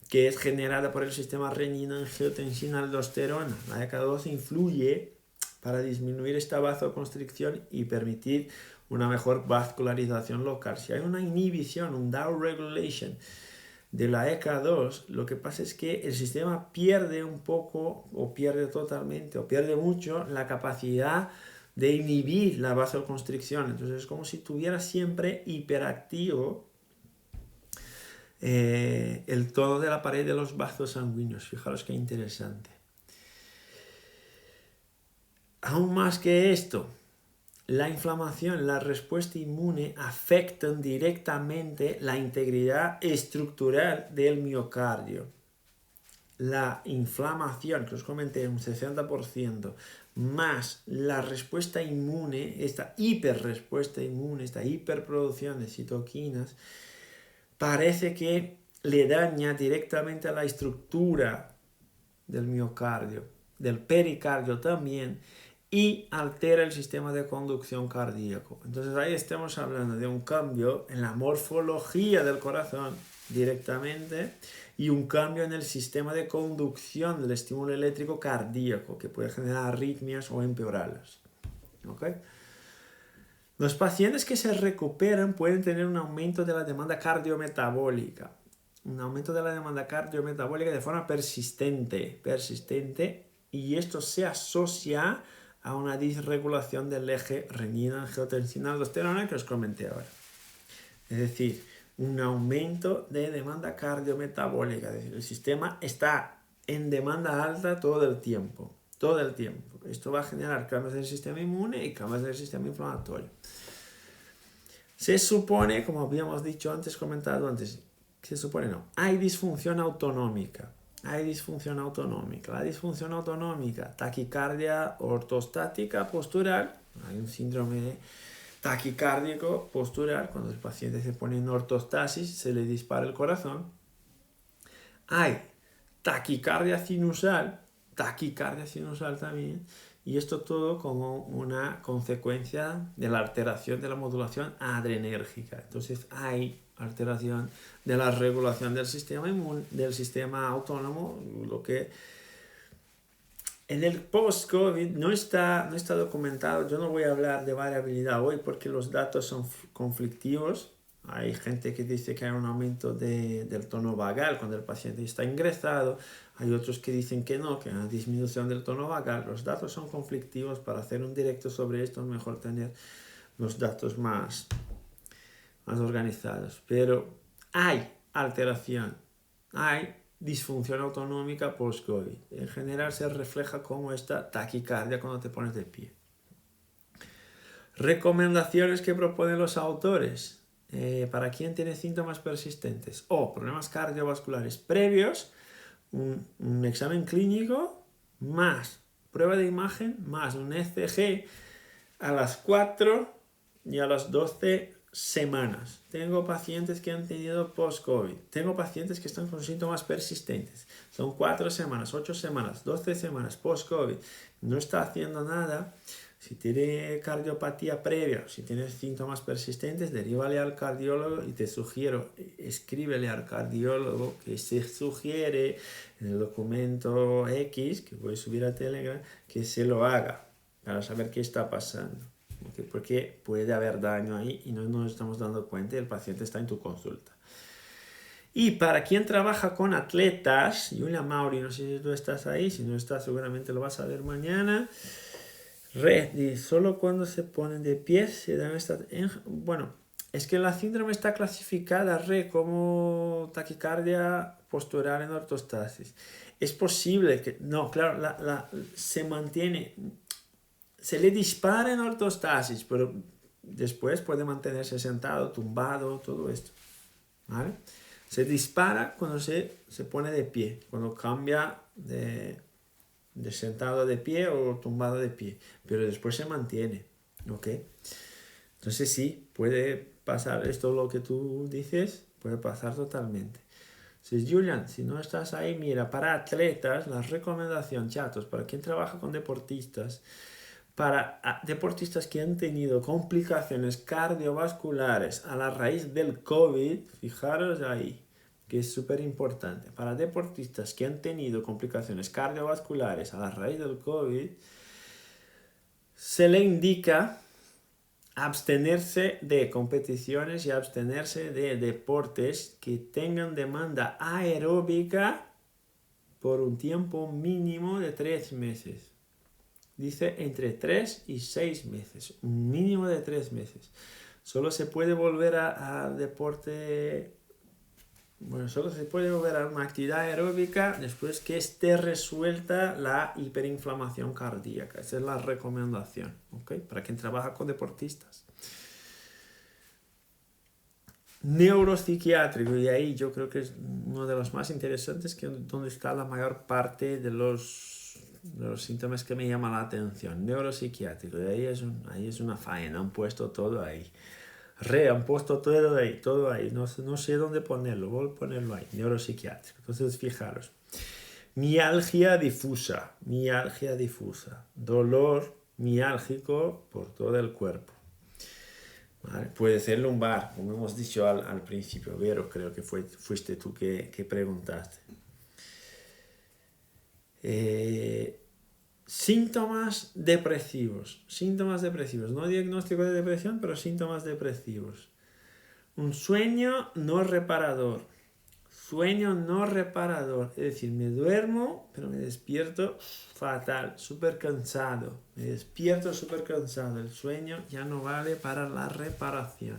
que es generada por el sistema renina-angiotensina-aldosterona. La ECA2 influye para disminuir esta vasoconstricción y permitir una mejor vascularización local. Si hay una inhibición, un downregulation de la ECA2, lo que pasa es que el sistema pierde un poco, o pierde totalmente, o pierde mucho la capacidad de inhibir la vasoconstricción. Entonces es como si tuviera siempre hiperactivo el tono de la pared de los vasos sanguíneos. Fijaros qué interesante. Aún más que esto, la inflamación, la respuesta inmune afectan directamente la integridad estructural del miocardio. La inflamación, que os comenté, un 60%, más la respuesta inmune, esta hiperrespuesta inmune, esta hiperproducción de citoquinas, parece que le daña directamente a la estructura del miocardio, del pericardio también, y altera el sistema de conducción cardíaco. Entonces ahí estamos hablando de un cambio en la morfología del corazón directamente y un cambio en el sistema de conducción del estímulo eléctrico cardíaco que puede generar arritmias o empeorarlas. ¿Okay? Los pacientes que se recuperan pueden tener un aumento de la demanda cardiometabólica. Un aumento de la demanda cardiometabólica de forma persistente. Y esto se asocia a una disregulación del eje renina-angiotensina-aldosterona que os comenté ahora. Es decir, un aumento de demanda cardiometabólica. Es decir, el sistema está en demanda alta todo el tiempo. Todo el tiempo. Esto va a generar cambios del sistema inmune y cambios del sistema inflamatorio. Se supone, como habíamos dicho antes, comentado antes, se supone no, hay disfunción autonómica. Hay disfunción autonómica. La disfunción autonómica, taquicardia ortostática postural, hay un síndrome taquicárdico postural, cuando el paciente se pone en ortostasis, se le dispara el corazón. Hay taquicardia sinusal también, y esto todo como una consecuencia de la alteración de la modulación adrenérgica. Entonces hay alteración de la regulación del sistema inmune, del sistema autónomo, lo que en el post-COVID no está documentado. Yo no voy a hablar de variabilidad hoy porque los datos son conflictivos. Hay gente que dice que hay un aumento del tono vagal cuando el paciente está ingresado. Hay otros que dicen que no, que hay una disminución del tono vagal. Los datos son conflictivos. Para hacer un directo sobre esto es mejor tener los datos más organizados. Pero hay alteración, hay disfunción autonómica post-COVID. En general se refleja como esta taquicardia cuando te pones de pie. Recomendaciones que proponen los autores. Para quien tiene síntomas persistentes o problemas cardiovasculares previos, un examen clínico más prueba de imagen más un ECG a las 4 y a las 12 semanas. Tengo pacientes que han tenido post-COVID. Tengo pacientes que están con síntomas persistentes. Son 4 semanas, 8 semanas, 12 semanas post-COVID. No está haciendo nada. Si tiene cardiopatía previa, si tienes síntomas persistentes, derívale al cardiólogo y te sugiero, escríbele al cardiólogo que se sugiere en el documento X, que voy a subir a Telegram, que se lo haga para saber qué está pasando. Porque puede haber daño ahí y no nos estamos dando cuenta y el paciente está en tu consulta. Y para quien trabaja con atletas, Julia Mauri, no sé si tú estás ahí, si no estás seguramente lo vas a ver mañana. Y solo cuando se ponen de pie se dan esta... Bueno, es que la síndrome está clasificada como taquicardia postural en ortostasis. Es posible que... No, claro, se mantiene... Se le dispara en ortostasis, pero después puede mantenerse sentado, tumbado, todo esto. ¿Vale? Se dispara cuando se pone de pie, cuando cambia de sentado de pie o tumbado de pie, pero después se mantiene, ¿ok? Entonces sí, puede pasar esto lo que tú dices, puede pasar totalmente. Entonces, Julian, si no estás ahí, mira, para atletas, la recomendación, chatos, para quien trabaja con deportistas, para deportistas que han tenido complicaciones cardiovasculares a la raíz del COVID, fijaros ahí, que es súper importante. Para deportistas que han tenido complicaciones cardiovasculares a la raíz del COVID, se le indica abstenerse de competiciones y abstenerse de deportes que tengan demanda aeróbica por un tiempo mínimo de 3 meses. Dice entre 3 y 6 meses, un mínimo de 3 meses. Solo se puede volver a deporte, solo se puede volver a una actividad aeróbica después que esté resuelta la hiperinflamación cardíaca. Esa es la recomendación, ¿ok? Para quien trabaja con deportistas. Neuropsiquiátrico, y ahí yo creo que es uno de los más interesantes, que donde está la mayor parte de los síntomas que me llaman la atención. Neuropsiquiátrico, y ahí es una faena, han puesto todo ahí. Han puesto todo ahí. No sé dónde ponerlo, voy a ponerlo ahí, neuropsiquiátrico. Entonces, fijaros. Mialgia difusa, dolor miálgico por todo el cuerpo. ¿Vale? Puede ser lumbar, como hemos dicho al principio. Vero, creo que fuiste tú que preguntaste. Síntomas depresivos, no diagnóstico de depresión, pero síntomas depresivos. Un sueño no reparador, Sueño no reparador, es decir, me duermo, pero me despierto fatal, súper cansado. Me despierto súper cansado. El sueño ya no vale para la reparación.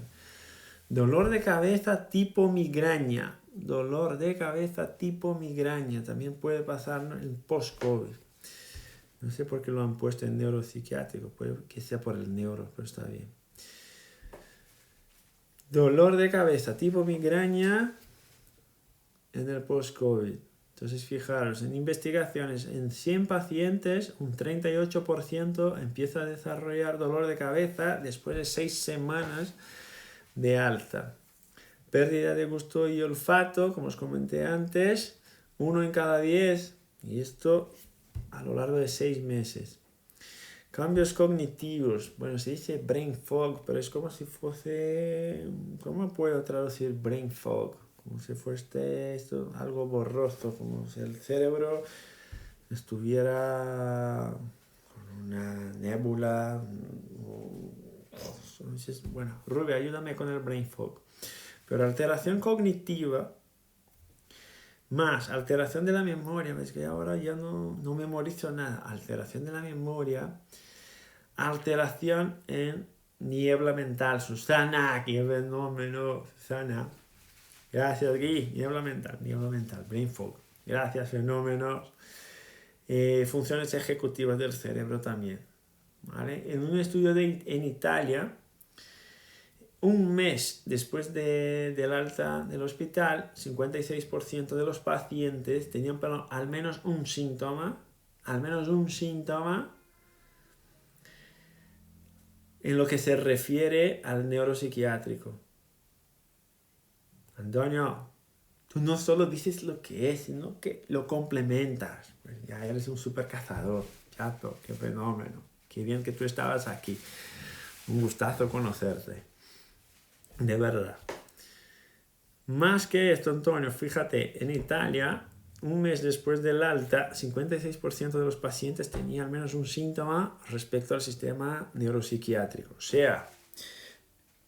Dolor de cabeza tipo migraña. Dolor de cabeza tipo migraña. También puede pasar en post-COVID. No sé por qué lo han puesto en neuropsiquiátrico. Puede que sea por el neuro, pero está bien. Dolor de cabeza tipo migraña en el post-COVID. Entonces, fijaros, en investigaciones, en 100 pacientes, un 38% empieza a desarrollar dolor de cabeza después de 6 semanas de alta. Pérdida de gusto y olfato, como os comenté antes, 1 en cada 10, y esto a lo largo de 6 meses. Cambios cognitivos, bueno, se dice brain fog, pero es como si fuese, ¿cómo puedo traducir brain fog? Como si fuese esto, algo borroso, como si el cerebro estuviera con una nébula. Bueno, Rubia, ayúdame con el brain fog. Pero alteración cognitiva más alteración de la memoria, ves que ahora ya no memorizo nada. Alteración de la memoria, alteración en niebla mental. Susana, qué fenómeno, Susana. Gracias, Gui. Niebla mental, brain fog. Gracias, fenómenos. Funciones ejecutivas del cerebro también. ¿Vale? En un estudio en Italia, un mes después del alta del hospital, 56% de los pacientes tenían al menos un síntoma en lo que se refiere al neuropsiquiátrico. Antonio, tú no solo dices lo que es, sino que lo complementas. Pues ya eres un super cazador. Chato, qué fenómeno. Qué bien que tú estabas aquí. Un gustazo conocerte. De verdad. Más que esto, Antonio, fíjate, en Italia, un mes después del alta, 56% de los pacientes tenían al menos un síntoma respecto al sistema neuropsiquiátrico. O sea,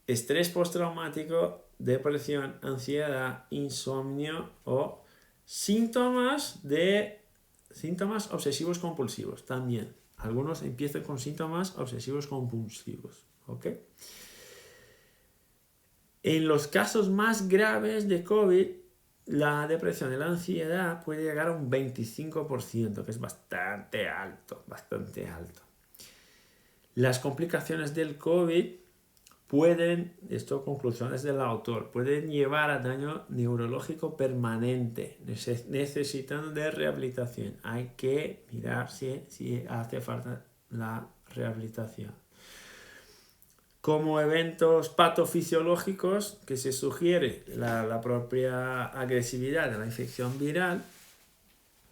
estrés postraumático, depresión, ansiedad, insomnio o síntomas obsesivos compulsivos también. Algunos empiezan con síntomas obsesivos compulsivos. ¿Ok? En los casos más graves de COVID, la depresión y la ansiedad puede llegar a un 25%, que es bastante alto. Las complicaciones del COVID esto conclusiones del autor, pueden llevar a daño neurológico permanente, necesitando de rehabilitación. Hay que mirar si hace falta la rehabilitación. Como eventos patofisiológicos que se sugiere la propia agresividad de la infección viral,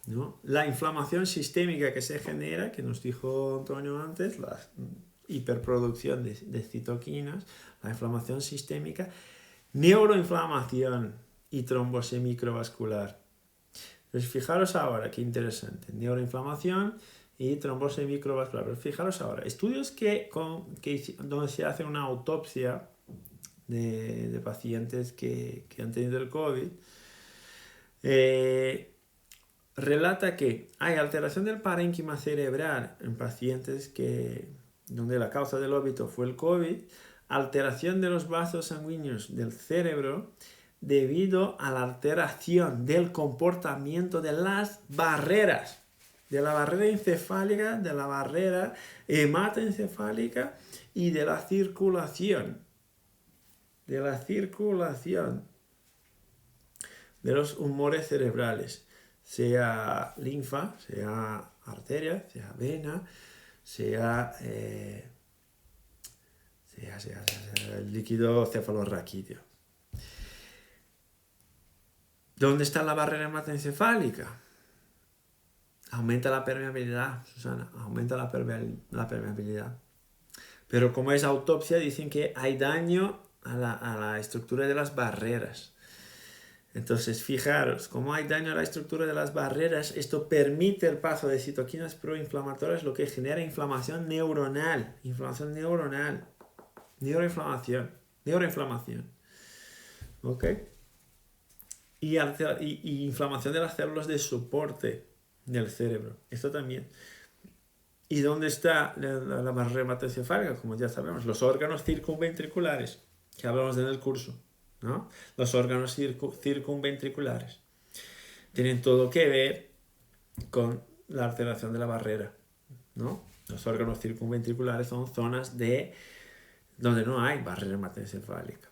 ¿no? La inflamación sistémica que se genera, que nos dijo Antonio antes, la hiperproducción de citoquinas, la inflamación sistémica, neuroinflamación y trombosis microvascular. Entonces, fijaros ahora, qué interesante, neuroinflamación y trombosis microvascular. Pero fijaros ahora, estudios donde se hace una autopsia de pacientes que han tenido el COVID, relata que hay alteración del parénquima cerebral en pacientes donde la causa del óbito fue el COVID, alteración de los vasos sanguíneos del cerebro debido a la alteración del comportamiento de las barreras, de la barrera encefálica, de la barrera hematoencefálica y de la circulación. De los humores cerebrales, sea linfa, sea arteria, sea vena, sea el líquido cefalorraquídeo. ¿Dónde está la barrera hematoencefálica? Aumenta la permeabilidad, Susana, aumenta la permeabilidad. Pero como es autopsia, dicen que hay daño a la estructura de las barreras. Entonces, fijaros, como hay daño a la estructura de las barreras, esto permite el paso de citoquinas proinflamatorias, lo que genera inflamación neuronal. Neuroinflamación. ¿Ok? y inflamación de las células de soporte del cerebro. Esto también. ¿Y dónde está la barrera hematocefálica? Como ya sabemos, los órganos circunventriculares, que hablamos en el curso, ¿no? Los órganos circunventriculares tienen todo que ver con la alteración de la barrera, ¿no? Los órganos circunventriculares son zonas donde no hay barrera hematocefálica,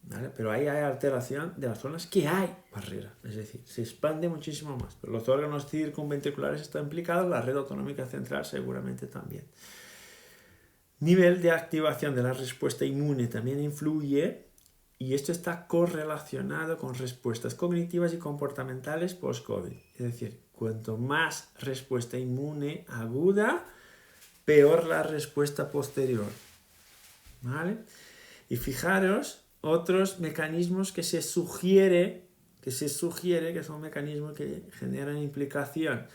¿vale? Pero ahí hay alteración de las zonas que hay barrera, es decir, se expande muchísimo más. Pero los órganos circunventriculares están implicados, la red autonómica central seguramente también. Nivel de activación de la respuesta inmune también influye, y esto está correlacionado con respuestas cognitivas y comportamentales post-COVID. Es decir, cuanto más respuesta inmune aguda, peor la respuesta posterior, ¿vale? Y fijaros, otros mecanismos que se sugiere que son mecanismos que generan implicación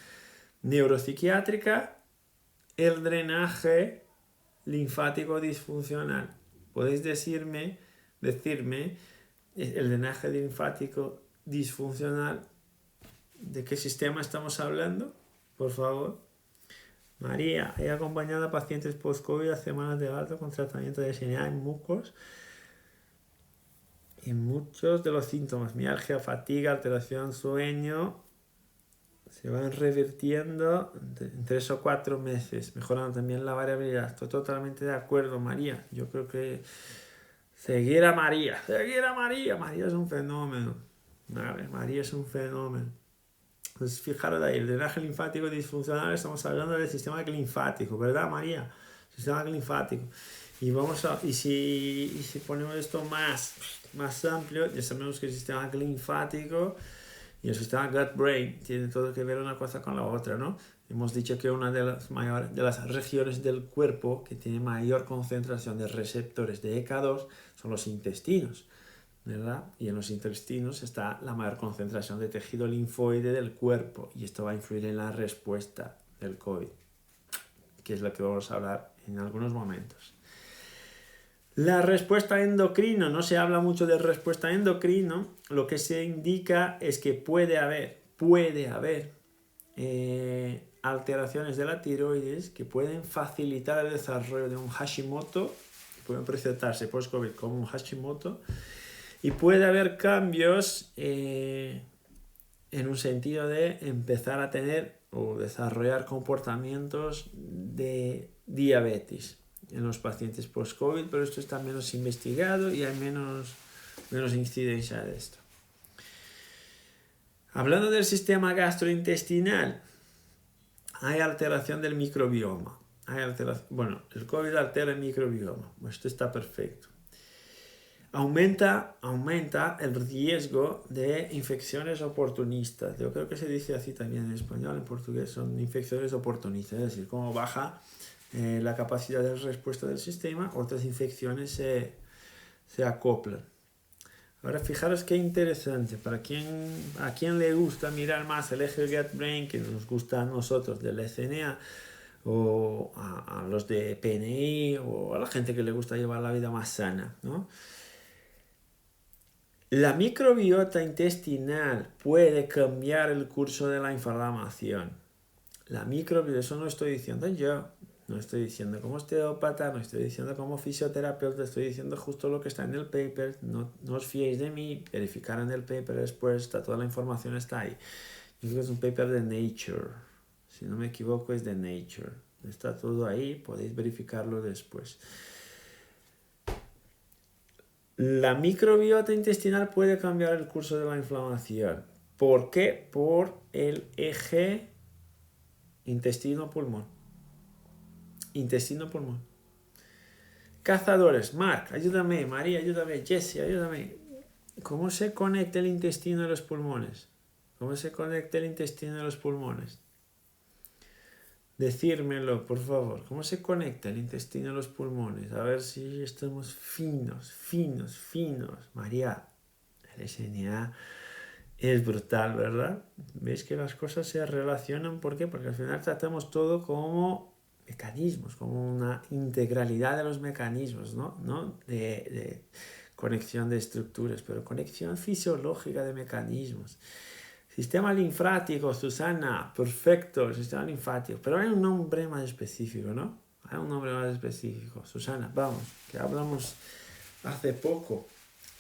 neuropsiquiátrica, el drenaje linfático disfuncional. ¿Podéis decirme el drenaje linfático disfuncional, de qué sistema estamos hablando? Por favor. María, he acompañado a pacientes post-COVID a semanas de alta con tratamiento de SNA en mucos y muchos de los síntomas, mialgia, fatiga, alteración, sueño, se van revirtiendo en 3 o 4 meses, mejorando también la variabilidad. Estoy totalmente de acuerdo, María. Yo creo que seguir a María. María es un fenómeno. ¿Vale? María es un fenómeno. Pues fijaros ahí, el drenaje linfático disfuncional, estamos hablando del sistema linfático, ¿verdad, María? Sistema linfático. Y si ponemos esto más amplio, ya sabemos que el sistema linfático y el sistema gut-brain tienen todo que ver una cosa con la otra, ¿no? Hemos dicho que una de las regiones del cuerpo que tiene mayor concentración de receptores de ECA2 son los intestinos, ¿verdad? Y en los intestinos está la mayor concentración de tejido linfoide del cuerpo, y esto va a influir en la respuesta del COVID, que es lo que vamos a hablar en algunos momentos. La respuesta endocrino, no se habla mucho de respuesta endocrino, lo que se indica es que puede haber alteraciones de la tiroides que pueden facilitar el desarrollo de un Hashimoto, que pueden presentarse post-COVID como un Hashimoto, y puede haber cambios en un sentido de empezar a tener o desarrollar comportamientos de diabetes en los pacientes post-COVID, pero esto está menos investigado y hay menos incidencia de esto. Hablando del sistema gastrointestinal, hay alteración del microbioma. El COVID altera el microbioma. Esto está perfecto. Aumenta el riesgo de infecciones oportunistas. Yo creo que se dice así también en español, en portugués son infecciones oportunistas, es decir, como baja la capacidad de respuesta del sistema, otras infecciones se acoplan. Ahora fijaros qué interesante, a quien le gusta mirar más el eje gut-brain, que nos gusta a nosotros del SNA, o a los de PNI, o a la gente que le gusta llevar la vida más sana, ¿no? La microbiota intestinal puede cambiar el curso de la inflamación. Eso no estoy diciendo yo, no estoy diciendo como osteópata, no estoy diciendo como fisioterapeuta, estoy diciendo justo lo que está en el paper. No os fiéis de mí, verificar en el paper después, toda la información está ahí. Yo creo que es un paper de Nature, si no me equivoco es de Nature. Está todo ahí, podéis verificarlo después. La microbiota intestinal puede cambiar el curso de la inflamación. ¿Por qué? Por el eje intestino-pulmón. Intestino-pulmón. Cazadores. Marc, ayúdame. María, ayúdame. Jessie, ayúdame. ¿Cómo se conecta el intestino y los pulmones? ¿Cómo se conecta el intestino y los pulmones? Decírmelo, por favor. ¿Cómo se conecta el intestino y los pulmones? A ver si estamos finos. María, el SNA es brutal, ¿verdad? ¿Veis que las cosas se relacionan? ¿Por qué? Porque al final tratamos todo como mecanismos, como una integralidad de los mecanismos, ¿no? conexión de estructuras, pero conexión fisiológica de mecanismos. Sistema linfático, Susana, perfecto, el sistema linfático. Pero hay un nombre más específico, ¿no? Hay un nombre más específico. Susana, vamos, que hablamos hace poco.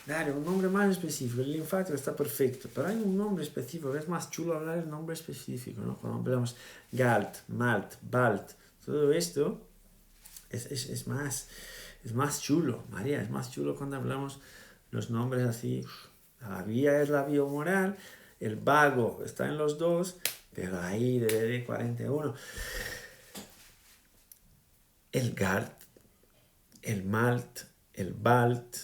Dale, un nombre más específico. El linfático está perfecto, pero hay un nombre específico. Es más chulo hablar el nombre específico, ¿no? Cuando hablamos GALT, MALT, BALT, todo esto es más chulo, María, es más chulo cuando hablamos los nombres así. La vía es la biomoral, el vago está en los dos, pero ahí de 41. El GALT, el MALT, el BALT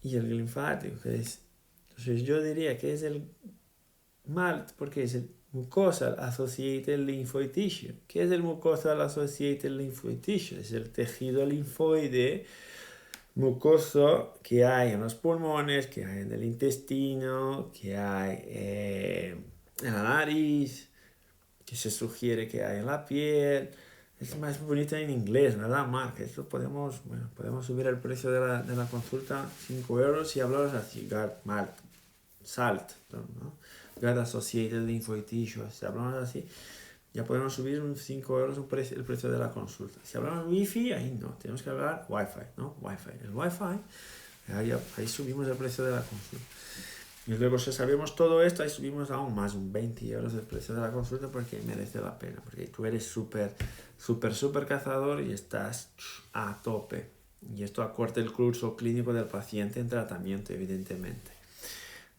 y el linfático, que es. Entonces yo diría que es el MALT porque es el Mucosal Associated Lymphoid Tissue. ¿Qué es el Mucosal Associated Lymphoid Tissue? Es el tejido linfoide mucoso que hay en los pulmones, que hay en el intestino, que hay en la nariz, que se sugiere que hay en la piel. Es más bonito en inglés, ¿verdad, Mark? Esto podemos subir el precio de la consulta 5 euros si hablamos así, GALT, MALT, SALT, ¿no? GALT Associated Lymphoid Tissue. Si hablamos así, ya podemos subir un 5 euros el precio de la consulta. Si hablamos Wi-Fi, ahí no, tenemos que hablar Wi-Fi, ¿no? Wi-Fi. El Wi-Fi, ahí subimos el precio de la consulta. Y luego si sabemos todo esto, ahí subimos aún más, un 20 euros el precio de la consulta porque merece la pena, porque tú eres súper cazador y estás a tope. Y esto acorta el curso clínico del paciente en tratamiento, evidentemente.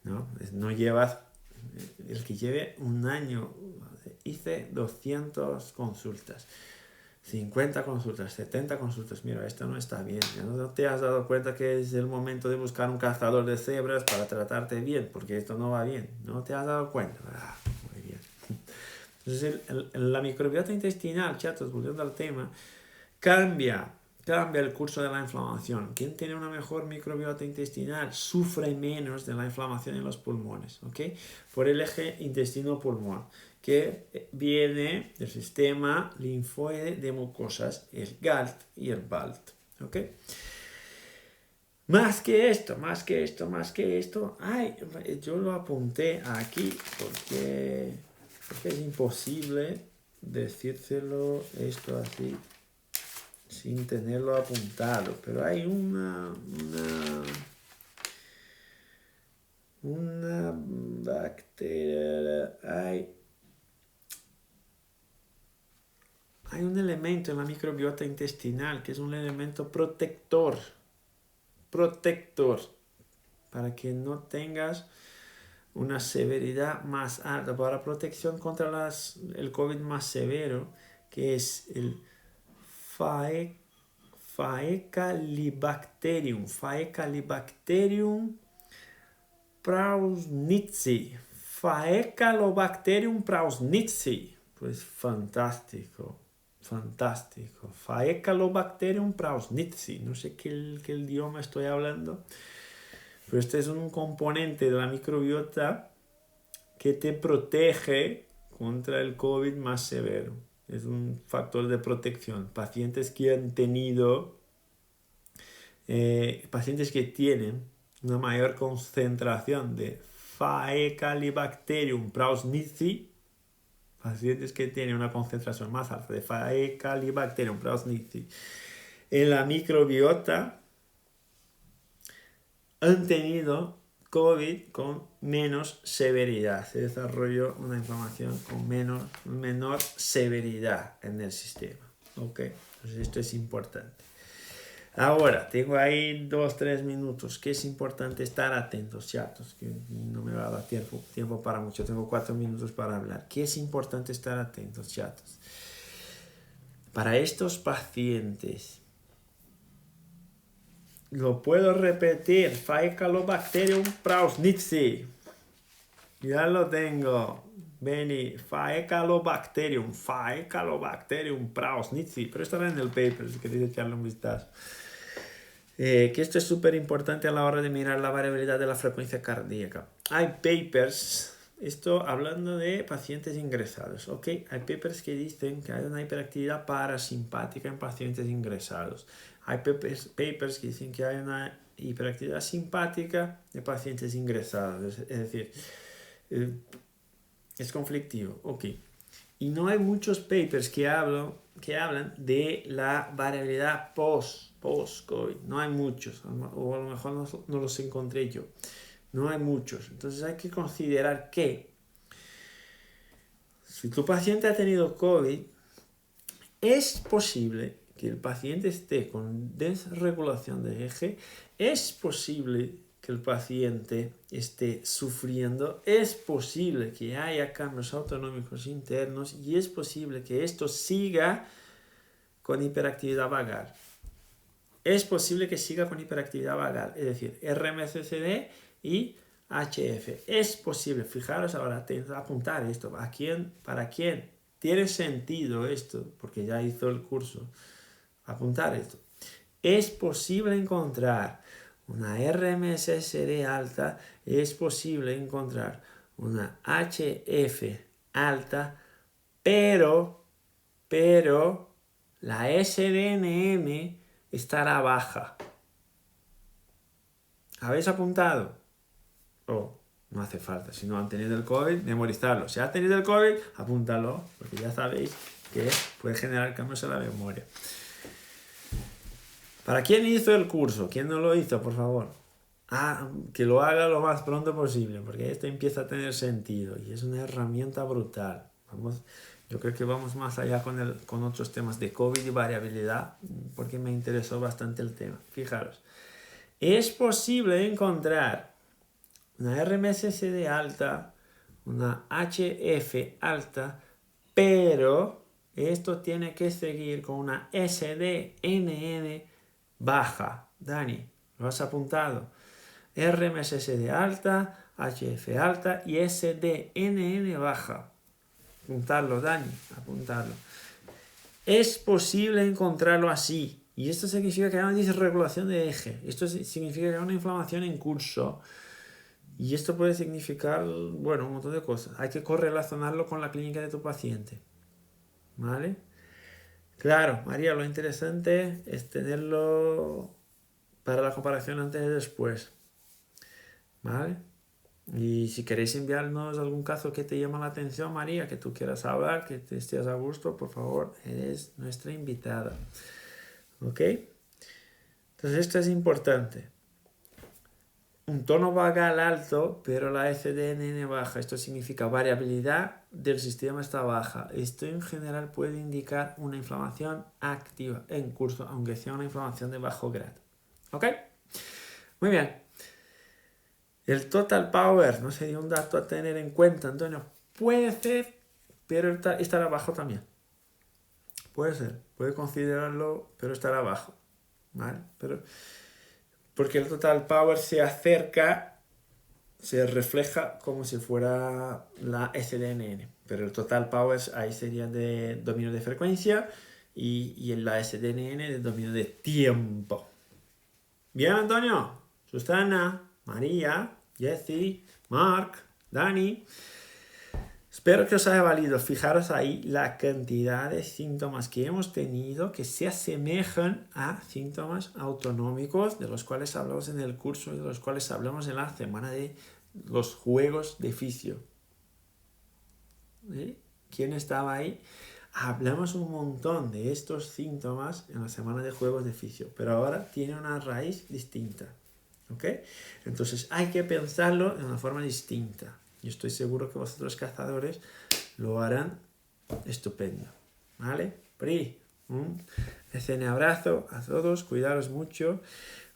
No llevas, el que lleve un año, hice 200 consultas. 50 consultas, 70 consultas, mira, esto no está bien. Ya no te has dado cuenta que es el momento de buscar un cazador de cebras para tratarte bien, porque esto no va bien. No te has dado cuenta. Muy bien. Entonces, la microbiota intestinal, chatos, volviendo al tema, cambia el curso de la inflamación. Quien tiene una mejor microbiota intestinal sufre menos de la inflamación en los pulmones, ¿ok? Por el eje intestino-pulmón, que viene del sistema linfoide de mucosas, el GALT y el BALT, ¿ok? Más que esto, yo lo apunté aquí porque es imposible decírselo esto así sin tenerlo apuntado, pero hay una bacteria, hay un elemento en la microbiota intestinal que es un elemento protector, para que no tengas una severidad más alta, para protección contra el COVID más severo, que es el Faecalibacterium prausnitzii. Faecalibacterium prausnitzii. Pues fantástico. Faecalibacterium prausnitzii. No sé qué idioma estoy hablando, pero este es un componente de la microbiota que te protege contra el COVID más severo. Es un factor de protección. Pacientes que tienen una mayor concentración de Faecalibacterium prausnitzii, pacientes que tienen una concentración más alta de Faecalibacterium prausnitzii en la microbiota, han tenido COVID con menos severidad. Se desarrolló una inflamación con menor severidad en el sistema. ¿Ok? Entonces esto es importante. Ahora, tengo ahí 2-3 minutos, que es importante estar atentos, chatos, que no me va a dar tiempo para mucho, tengo 4 minutos para hablar. ¿Qué es importante estar atentos, chatos? Para estos pacientes, lo puedo repetir, Faecalibacterium prausnitzii. Ya lo tengo. Beni, Faecalibacterium prausnitzii. Pero estará en el paper si queréis echarle un vistazo. Que esto es súper importante a la hora de mirar la variabilidad de la frecuencia cardíaca. Hay papers, esto hablando de pacientes ingresados, ¿ok? Hay papers que dicen que hay una hiperactividad parasimpática en pacientes ingresados. Hay papers que dicen que hay una hiperactividad simpática de pacientes ingresados. Es decir, es conflictivo. Ok. Y no hay muchos papers que hablan de la variabilidad post-COVID. No hay muchos, o a lo mejor no los encontré yo. No hay muchos. Entonces hay que considerar que si tu paciente ha tenido COVID, es posible que el paciente esté con desregulación de eje, es posible que el paciente esté sufriendo, es posible que haya cambios autonómicos internos y es posible que esto siga con hiperactividad vagal. Es posible que siga con hiperactividad vagal, es decir, RMSCD y HF. Es posible, fijaros ahora, apuntar esto. ¿Para quién tiene sentido esto? Porque ya hizo el curso. Apuntar esto. Es posible encontrar una RMSSD alta, es posible encontrar una HF alta, pero la SDNM estará baja. ¿Habéis apuntado? No hace falta. Si no han tenido el COVID, memorizarlo. Si has tenido el COVID, apúntalo, porque ya sabéis que puede generar cambios en la memoria. ¿Para quién hizo el curso? ¿Quién no lo hizo, por favor? Que lo haga lo más pronto posible, porque esto empieza a tener sentido y es una herramienta brutal. Yo creo que vamos más allá con otros temas de COVID y variabilidad, porque me interesó bastante el tema. Fijaros, es posible encontrar una RMSSD alta, una HF alta, pero esto tiene que seguir con una SDNN baja. Dani, ¿lo has apuntado? RMSSD alta, HF alta y SDNN baja. Apuntarlo, Dani, apuntarlo. Es posible encontrarlo así. Y esto significa que hay una disregulación de eje. Esto significa que hay una inflamación en curso. Y esto puede significar, bueno, un montón de cosas. Hay que correlacionarlo con la clínica de tu paciente. ¿Vale? Claro, María, lo interesante es tenerlo para la comparación antes y después. ¿Vale? Y si queréis enviarnos algún caso que te llama la atención, María, que tú quieras hablar, que te estés a gusto, por favor, eres nuestra invitada. ¿Ok? Entonces esto es importante. Un tono vagal alto, pero la SDNN baja. Esto significa variabilidad del sistema está baja. Esto en general puede indicar una inflamación activa en curso, aunque sea una inflamación de bajo grado. ¿Ok? Muy bien. El total power no sería un dato a tener en cuenta, Antonio. Puede ser, pero estará bajo también. Puede ser, puede considerarlo, pero estará bajo. ¿Vale? Porque el total power se refleja como si fuera la SDNN. Pero el total power ahí sería de dominio de frecuencia y en la SDNN de dominio de tiempo. Bien, Antonio, Susana, María, Jessy, Mark, Dani. Espero que os haya valido. Fijaros ahí la cantidad de síntomas que hemos tenido que se asemejan a síntomas autonómicos de los cuales hablamos en el curso y de los cuales hablamos en la semana de los juegos de fisio. ¿Quién estaba ahí? Hablamos un montón de estos síntomas en la semana de juegos de fisio, pero ahora tiene una raíz distinta. ¿Ok? Entonces hay que pensarlo de una forma distinta. Yo estoy seguro que vosotros cazadores lo harán estupendo. ¿Vale? Pri, un abrazo a todos, cuidaros mucho,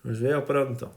os veo pronto.